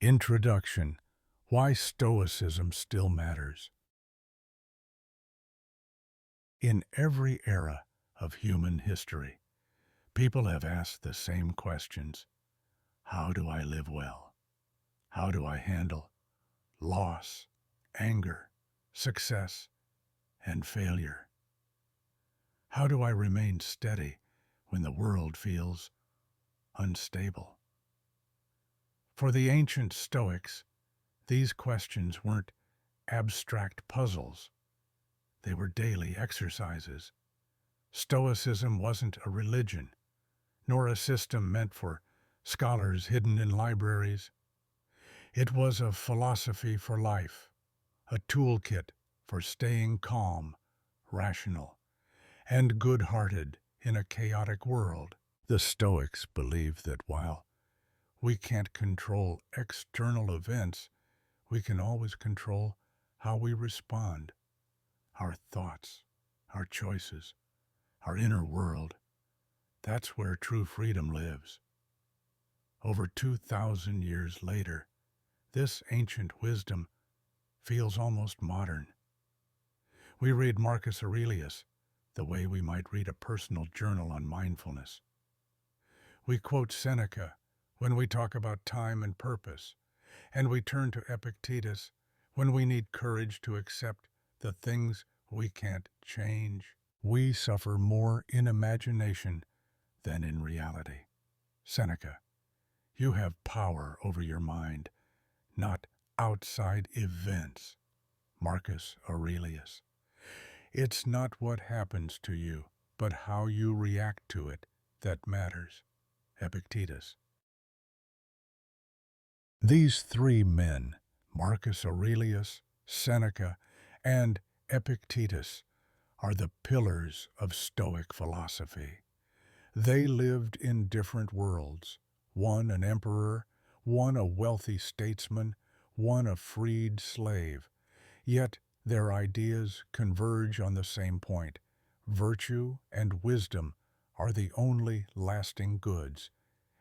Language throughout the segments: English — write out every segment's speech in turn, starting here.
Introduction: Why Stoicism Still Matters. In every era of human history, people have asked the same questions. How do I live well? How do I handle loss, anger, success, and failure? How do I remain steady when the world feels unstable? For the ancient Stoics, these questions weren't abstract puzzles. They were daily exercises. Stoicism wasn't a religion, nor a system meant for scholars hidden in libraries. It was a philosophy for life, a toolkit for staying calm, rational, and good-hearted in a chaotic world. The Stoics believed that while we can't control external events, we can always control how we respond, our thoughts, our choices, our inner world. That's where true freedom lives. Over 2,000 years later, this ancient wisdom feels almost modern. We read Marcus Aurelius the way we might read a personal journal on mindfulness. We quote Seneca when we talk about time and purpose, and we turn to Epictetus when we need courage to accept the things we can't change. We suffer more in imagination than in reality. Seneca: you have power over your mind, not outside events. Marcus Aurelius: it's not what happens to you, but how you react to it that matters. Epictetus. These three men, Marcus Aurelius, Seneca, and Epictetus, are the pillars of Stoic philosophy. They lived in different worlds, one an emperor, one a wealthy statesman, one a freed slave. Yet their ideas converge on the same point: virtue and wisdom are the only lasting goods.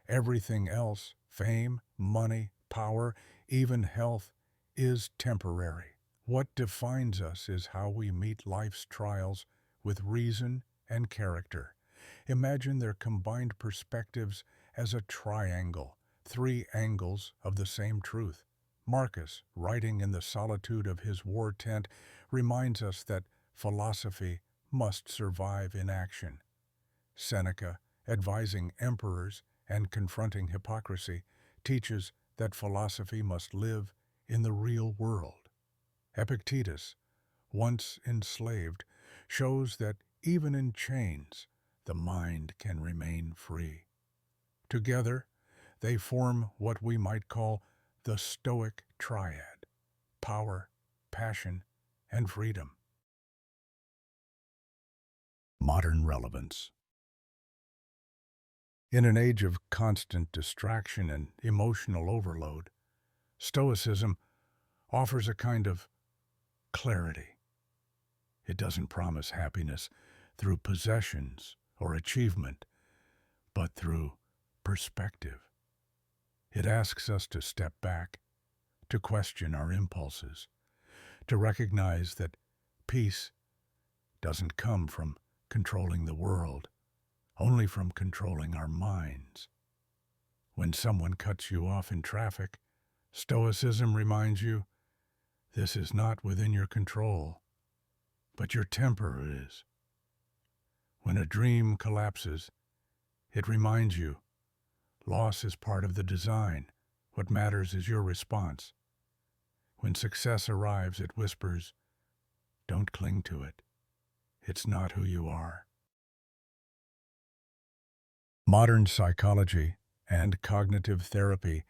Everything else, fame, money, power, even health, is temporary. What defines us is how we meet life's trials with reason and character. Imagine their combined perspectives as a triangle, three angles of the same truth. Marcus, writing in the solitude of his war tent, reminds us that philosophy must survive in action. Seneca, advising emperors and confronting hypocrisy, teaches that philosophy must live in the real world. Epictetus, once enslaved, shows that even in chains, the mind can remain free. Together, they form what we might call the Stoic triad: power, passion, and freedom. Modern relevance. In an age of constant distraction and emotional overload, Stoicism offers a kind of clarity. It doesn't promise happiness through possessions or achievement, but through perspective. It asks us to step back, to question our impulses, to recognize that peace doesn't come from controlling the world, only from controlling our minds. When someone cuts you off in traffic, Stoicism reminds you this is not within your control, but your temper is. When a dream collapses, it reminds you loss is part of the design. What matters is your response. When success arrives, it whispers, don't cling to it. It's not who you are. Modern psychology and cognitive therapy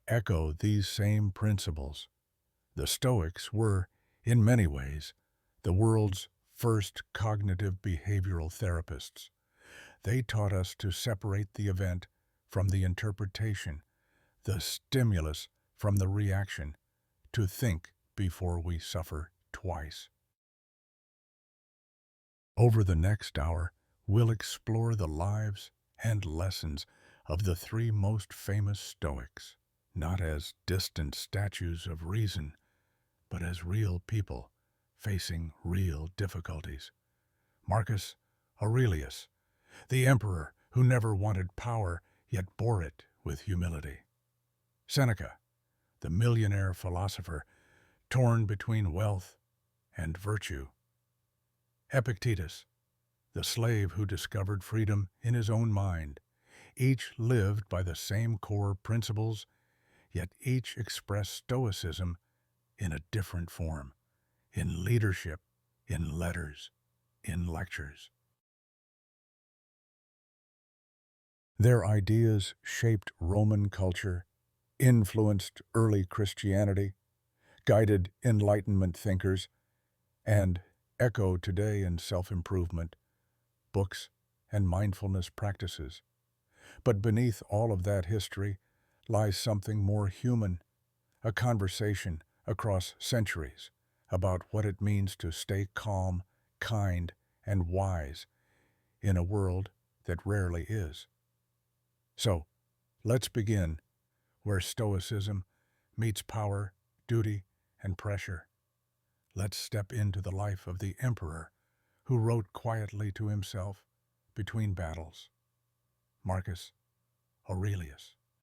echo these same principles. The Stoics were, in many ways, the world's first cognitive behavioral therapists. They taught us to separate the event from the interpretation, the stimulus from the reaction, to think before we suffer twice. Over the next hour, we'll explore the lives and lessons of the three most famous Stoics: not as distant statues of reason, but as real people facing real difficulties. Marcus Aurelius, the emperor who never wanted power yet bore it with humility. Seneca, the millionaire philosopher torn between wealth and virtue. Epictetus, the slave who discovered freedom in his own mind. Each lived by the same core principles, yet each expressed Stoicism in a different form, in leadership, in letters, in lectures. Their ideas shaped Roman culture, influenced early Christianity, guided Enlightenment thinkers, and echo today in self-improvement, books, and mindfulness practices. But beneath all of that history lies something more human, a conversation across centuries about what it means to stay calm, kind, and wise in a world that rarely is. So, let's begin where Stoicism meets power, duty, and pressure. Let's step into the life of the emperor who wrote quietly to himself between battles, Marcus Aurelius.